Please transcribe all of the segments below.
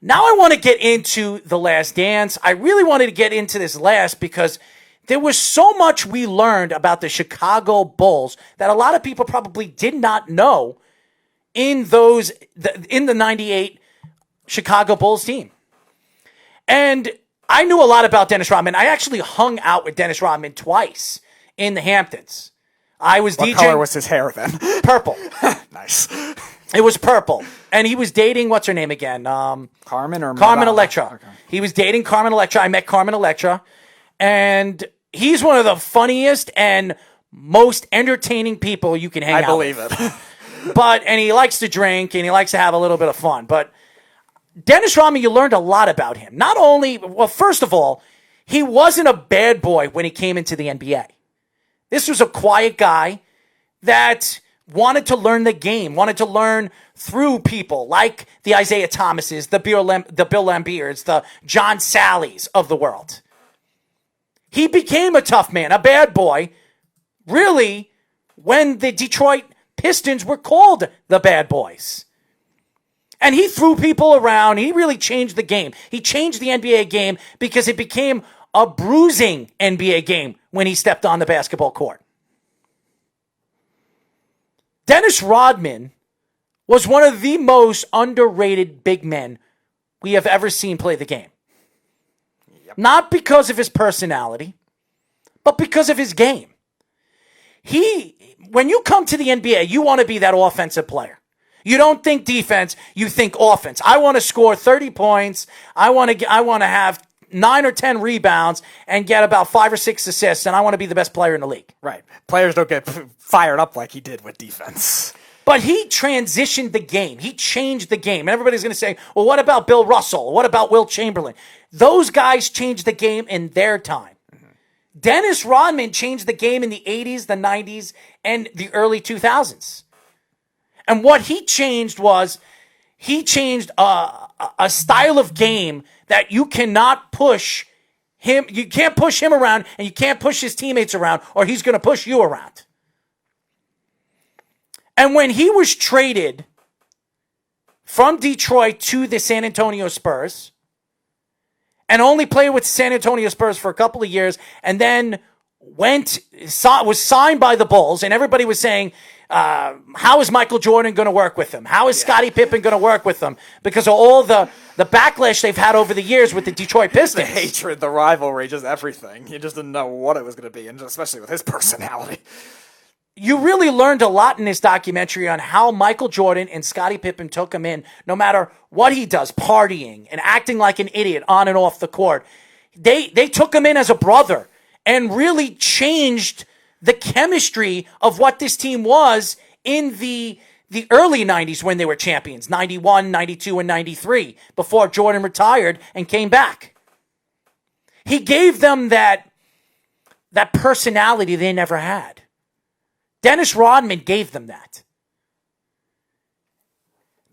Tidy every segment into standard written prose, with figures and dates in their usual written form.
Now I want to get into The Last Dance. I really wanted to get into this last because there was so much we learned about the Chicago Bulls that a lot of people probably did not know in the 98 Chicago Bulls team. And I knew a lot about Dennis Rodman. I actually hung out with Dennis Rodman twice in the Hamptons. I was DJing. What color was his hair then? Purple. Nice. It was purple. And he was dating, what's her name again? Carmen or Carmen Madonna? Electra. Okay. He was dating Carmen Electra. I met Carmen Electra. And he's one of the funniest and most entertaining people you can hang out with. I believe it. And he likes to drink and he likes to have a little bit of fun. But Dennis Rodman, you learned a lot about him. Not only, well, first of all, he wasn't a bad boy when he came into the NBA. This was a quiet guy that wanted to learn the game, wanted to learn through people like the Isaiah Thomases, the Bill Lambiers, the John Sallys of the world. He became a tough man, a bad boy, really, when the Detroit Pistons were called the Bad Boys. And he threw people around. He really changed the game. He changed the NBA game because it became a bruising NBA game when he stepped on the basketball court. Dennis Rodman was one of the most underrated big men we have ever seen play the game. Yep. Not because of his personality, but because of his game. When you come to the NBA, you want to be that offensive player. You don't think defense, you think offense. I want to score 30 points. I want to have 9 or 10 rebounds and get about 5 or 6 assists, and I want to be the best player in the league. Right. Players don't get fired up like he did with defense. But he transitioned the game. He changed the game. And everybody's going to say, well, what about Bill Russell? What about Wilt Chamberlain? Those guys changed the game in their time. Mm-hmm. Dennis Rodman changed the game in the 80s, the 90s, and the early 2000s. And what he changed was he changed a style of game that you cannot push him. You can't push him around and you can't push his teammates around or he's going to push you around. And when he was traded from Detroit to the San Antonio Spurs and only played with San Antonio Spurs for a couple of years and then was signed by the Bulls, and everybody was saying, how is Michael Jordan going to work with him? How is Scottie Pippen going to work with them? Because of all the backlash they've had over the years with the Detroit Pistons. The hatred, the rivalry, just everything. You just didn't know what it was going to be, and especially with his personality. You really learned a lot in this documentary on how Michael Jordan and Scottie Pippen took him in, no matter what he does, partying and acting like an idiot on and off the court. They took him in as a brother and really changed the chemistry of what this team was in the early 90s when they were champions, 91, 92, and 93, before Jordan retired and came back. He gave them that personality they never had. Dennis Rodman gave them that.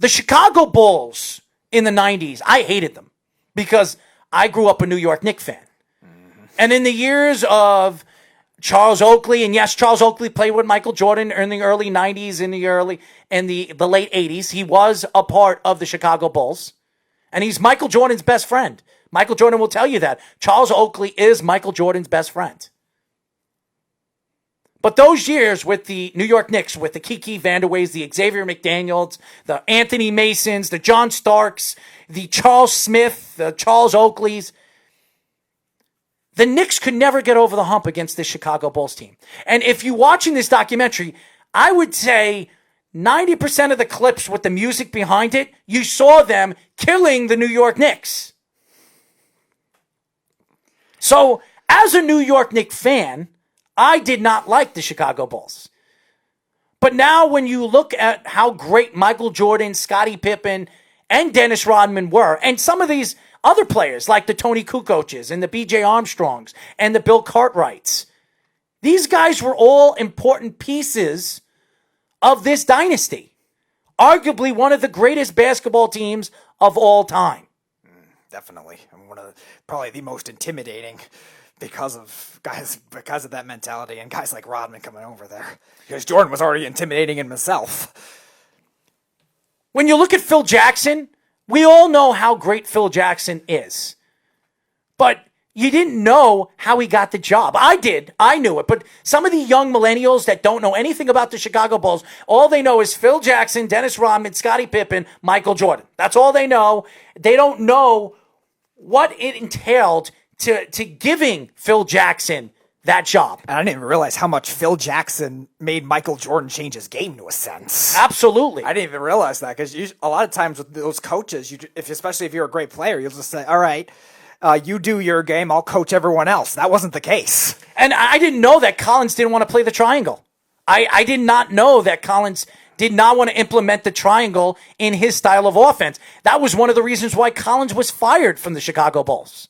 The Chicago Bulls in the 90s, I hated them because I grew up a New York Knicks fan. Mm-hmm. And in the years of Charles Oakley, and yes, Charles Oakley played with Michael Jordan in the early 90s, in the late 80s. He was a part of the Chicago Bulls. And he's Michael Jordan's best friend. Michael Jordan will tell you that. Charles Oakley is Michael Jordan's best friend. But those years with the New York Knicks, with the Kiki Vanderways, the Xavier McDaniels, the Anthony Masons, the John Starks, the Charles Smith, the Charles Oakleys, the Knicks could never get over the hump against this Chicago Bulls team. And if you're watching this documentary, I would say 90% of the clips with the music behind it, you saw them killing the New York Knicks. So, as a New York Knicks fan, I did not like the Chicago Bulls. But now when you look at how great Michael Jordan, Scottie Pippen, and Dennis Rodman were, and some of these other players like the Tony Kukocs and the B.J. Armstrongs and the Bill Cartwrights, these guys were all important pieces of this dynasty. Arguably one of the greatest basketball teams of all time. Definitely. Probably the most intimidating because of that mentality and guys like Rodman coming over there. Because Jordan was already intimidating in himself. When you look at Phil Jackson, We all know how great Phil Jackson is. But you didn't know how he got the job. I did. I knew it. But some of the young millennials that don't know anything about the Chicago Bulls, all they know is Phil Jackson, Dennis Rodman, Scottie Pippen, Michael Jordan. That's all they know. They don't know what it entailed to giving Phil Jackson that job. And I didn't even realize how much Phil Jackson made Michael Jordan change his game to a sense. Absolutely. I didn't even realize that because a lot of times with those coaches, especially if you're a great player, you'll just say, all right, you do your game, I'll coach everyone else. That wasn't the case. And I didn't know that Collins didn't want to play the triangle. I did not know that Collins did not want to implement the triangle in his style of offense. That was one of the reasons why Collins was fired from the Chicago Bulls.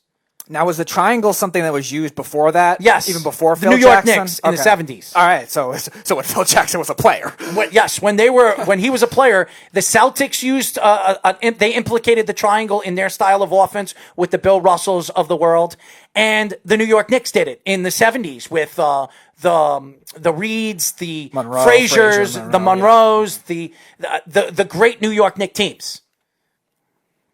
Now, was the triangle something that was used before that? Yes. Even before Phil New York Jackson? Knicks in the 70s. All right, so when Phil Jackson was a player. Yes, when he was a player, the Celtics used, they implicated the triangle in their style of offense with the Bill Russells of the world, and the New York Knicks did it in the 70s with the Reeds, the Fraziers, the Monroes, the great New York Knicks teams.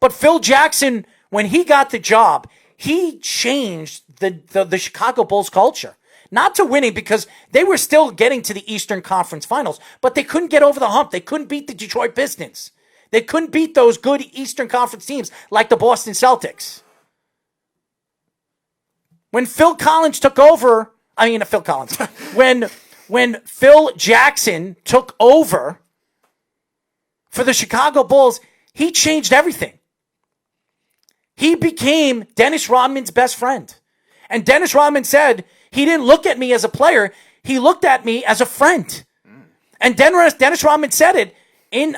But Phil Jackson, when he got the job, he changed the Chicago Bulls culture. Not to winning because they were still getting to the Eastern Conference Finals, but they couldn't get over the hump. They couldn't beat the Detroit Pistons. They couldn't beat those good Eastern Conference teams like the Boston Celtics. When Phil Jackson took over for the Chicago Bulls, he changed everything. He became Dennis Rodman's best friend. And Dennis Rodman said he didn't look at me as a player. He looked at me as a friend. And Dennis Rodman said it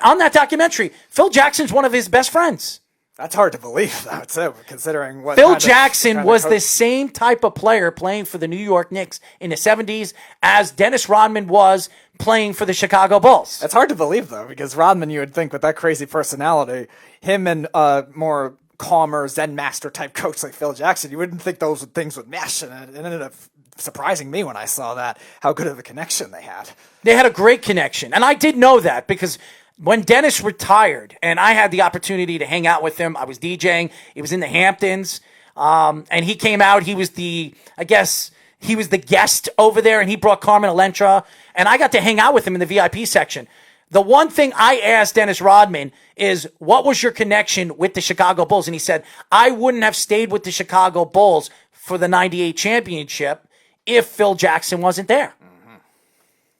on that documentary. Phil Jackson's one of his best friends. That's hard to believe, though, too, considering what Phil Jackson was the same type of player playing for the New York Knicks in the 70s as Dennis Rodman was playing for the Chicago Bulls. That's hard to believe, though, because Rodman, you would think with that crazy personality, him and more calmer Zen master type coach like Phil Jackson, you wouldn't think those things would mesh, and it ended up surprising me when I saw that, how good of a connection they had. They had a great connection, and I did know that because when Dennis retired, and I had the opportunity to hang out with him, I was DJing, it was in the Hamptons, and he came out, he was the guest over there, and he brought Carmen Elentra, and I got to hang out with him in the VIP section. The one thing I asked Dennis Rodman is, what was your connection with the Chicago Bulls? And he said, I wouldn't have stayed with the Chicago Bulls for the 98 championship if Phil Jackson wasn't there. Mm-hmm.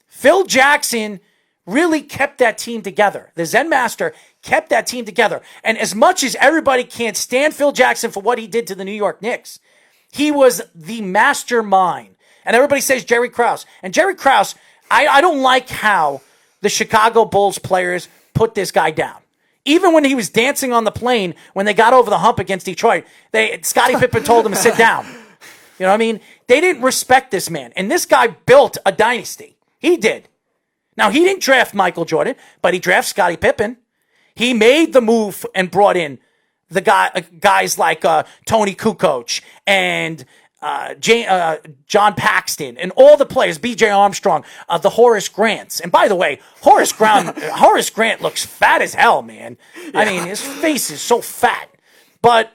Phil Jackson really kept that team together. The Zen Master kept that team together. And as much as everybody can't stand Phil Jackson for what he did to the New York Knicks, he was the mastermind. And everybody says Jerry Krause. And Jerry Krause, I don't like how the Chicago Bulls players put this guy down. Even when he was dancing on the plane, when they got over the hump against Detroit, Scottie Pippen told him to sit down. You know what I mean? They didn't respect this man. And this guy built a dynasty. He did. Now, he didn't draft Michael Jordan, but he drafted Scottie Pippen. He made the move and brought in the guys like Tony Kukoc and John Paxton and all the players, B.J. Armstrong, the Horace Grants. And by the way, Horace Grant looks fat as hell, man. Yeah. I mean, his face is so fat. But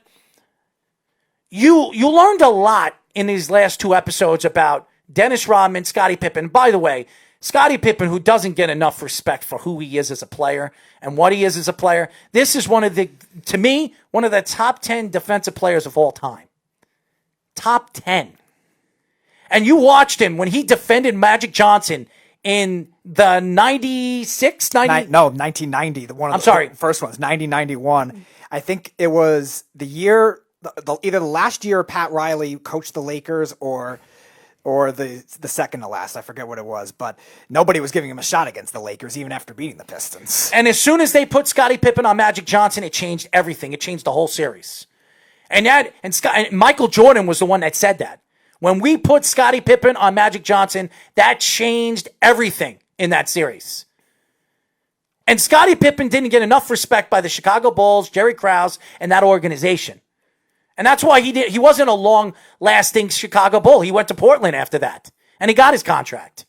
you learned a lot in these last two episodes about Dennis Rodman, Scottie Pippen. By the way, Scottie Pippen, who doesn't get enough respect for who he is as a player and what he is as a player. This is to me, one of the top 10 defensive players of all time. Top 10. And you watched him when he defended Magic Johnson in the 96, 90? No, 1990. The first one was 1991. I think it was the year, either the last year Pat Riley coached the Lakers or the second to last. I forget what it was, but nobody was giving him a shot against the Lakers, even after beating the Pistons. And as soon as they put Scottie Pippen on Magic Johnson, it changed everything. It changed the whole series. And Michael Jordan was the one that said that. When we put Scottie Pippen on Magic Johnson, that changed everything in that series. And Scottie Pippen didn't get enough respect by the Chicago Bulls, Jerry Krause, and that organization. And that's why he wasn't a long-lasting Chicago Bull. He went to Portland after that, and he got his contract.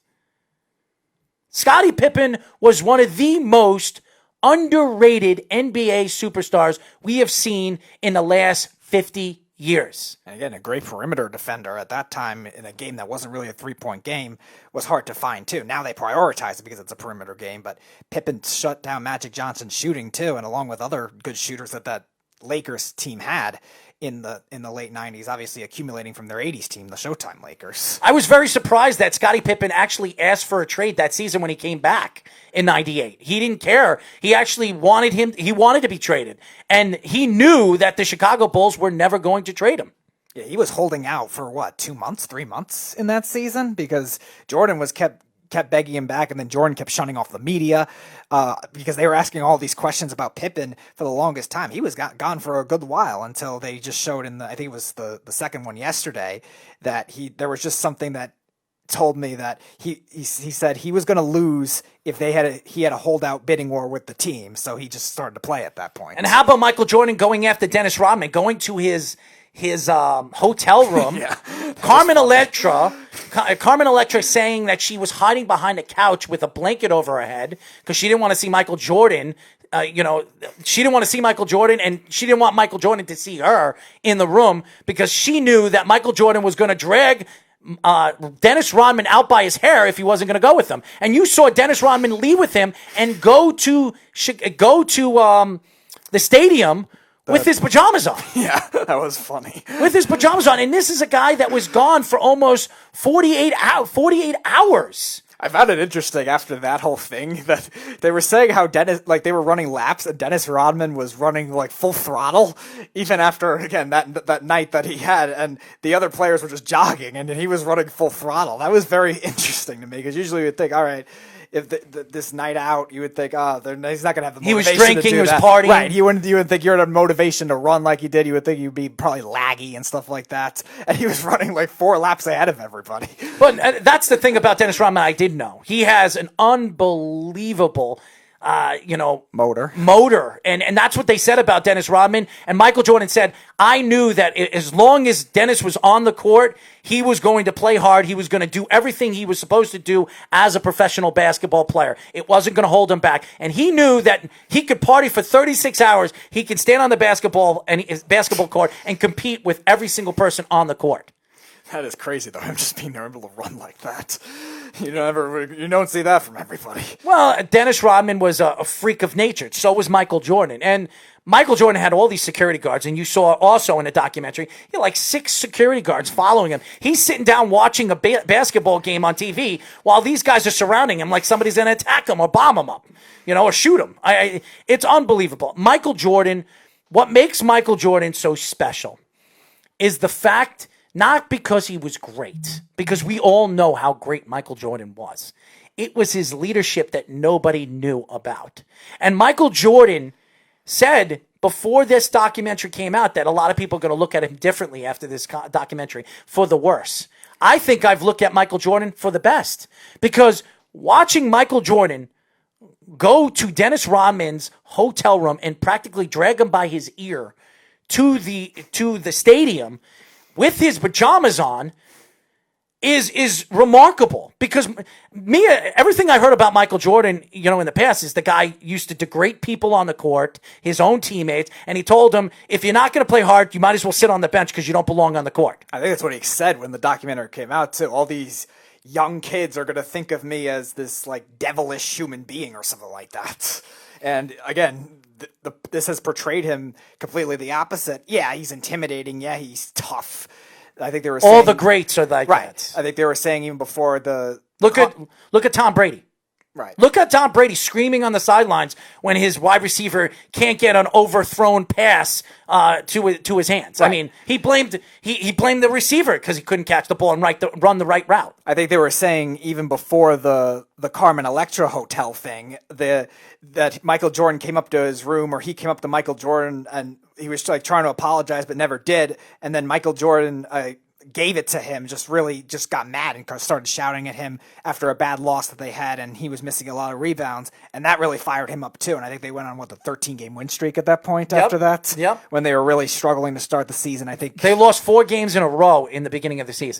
Scottie Pippen was one of the most underrated NBA superstars we have seen in the last 50 years. And again, a great perimeter defender at that time in a game that wasn't really a three-point game was hard to find, too. Now they prioritize it because it's a perimeter game, but Pippen shut down Magic Johnson's shooting, too, and along with other good shooters that Lakers team had in the late 90s, obviously accumulating from their 80s team, the Showtime Lakers. I was very surprised that Scottie Pippen actually asked for a trade that season when he came back in 98. He didn't care. He actually wanted to be traded. And he knew that the Chicago Bulls were never going to trade him. Yeah, he was holding out for 2 months, 3 months in that season because Jordan was kept begging him back, and then Jordan kept shunning off the media because they were asking all these questions about Pippen for the longest time. He was gone for a good while until they just showed I think it was the second one yesterday, that there was just something that told me that he said he was going to lose if he had a holdout bidding war with the team, so he just started to play at that point. And how about Michael Jordan going after Dennis Rodman, going to his hotel room? Yeah, Carmen Electra saying that she was hiding behind a couch with a blanket over her head because she didn't want to see Michael Jordan. She didn't want to see Michael Jordan, and she didn't want Michael Jordan to see her in the room because she knew that Michael Jordan was going to drag Dennis Rodman out by his hair if he wasn't going to go with him. And you saw Dennis Rodman leave with him and go to the stadium with his pajamas on. Yeah, that was funny. With his pajamas on. And this is a guy that was gone for almost 48 hours. I found it interesting after that whole thing that they were saying how they were running laps and Dennis Rodman was running full throttle even after, again, that night that he had, and the other players were just jogging and he was running full throttle. That was very interesting to me because usually you would think, all right, if this night out, you would think, he's not going to have the motivation. He was drinking, he was partying. Right. You would think you're in a motivation to run like he did. You would think you'd be probably laggy and stuff like that. And he was running 4 laps ahead of everybody. But that's the thing about Dennis Rodman I did know. He has an unbelievable motor. And that's what they said about Dennis Rodman. And Michael Jordan said, I knew that as long as Dennis was on the court, he was going to play hard. He was going to do everything he was supposed to do as a professional basketball player. It wasn't going to hold him back. And he knew that he could party for 36 hours. He could stand on the basketball court and compete with every single person on the court. That is crazy, though. Him just being able to run like that. You don't see that from everybody. Well, Dennis Rodman was a freak of nature. So was Michael Jordan. And Michael Jordan had all these security guards, and you saw also in the documentary, he had 6 security guards following him. He's sitting down watching a basketball game on TV while these guys are surrounding him like somebody's going to attack him or bomb him up, or shoot him. It's unbelievable. Michael Jordan, what makes Michael Jordan so special is the fact, not because he was great, because we all know how great Michael Jordan was. It was his leadership that nobody knew about. And Michael Jordan said before this documentary came out that a lot of people are going to look at him differently after this documentary, for the worse. I think I've looked at Michael Jordan for the best, because watching Michael Jordan go to Dennis Rodman's hotel room and practically drag him by his ear to the stadium with his pajamas on is remarkable. Because everything I heard about Michael Jordan, in the past, is the guy used to degrade people on the court, his own teammates, and he told them, if you're not going to play hard, you might as well sit on the bench because you don't belong on the court. I think that's what he said when the documentary came out, too. All these young kids are going to think of me as this devilish human being or something like that. And again, this has portrayed him completely the opposite. Yeah, he's intimidating. Yeah, he's tough. I think they were saying, all the greats are like right. that. I think they were saying even before look at Tom Brady. Right. Look at Tom Brady screaming on the sidelines when his wide receiver can't get an overthrown pass to his hands. Right. I mean, he blamed the receiver because he couldn't catch the ball and run the right route. I think they were saying even before the Carmen Electra hotel thing that Michael Jordan came up to his room, or he came up to Michael Jordan and he was trying to apologize but never did, and then Michael Jordan gave it to him, just got mad and started shouting at him after a bad loss that they had, and he was missing a lot of rebounds, and that really fired him up too. And I think they went on the 13-game win streak at that point. After that, yep, when they were really struggling to start the season. I think they lost 4 games in a row in the beginning of the season.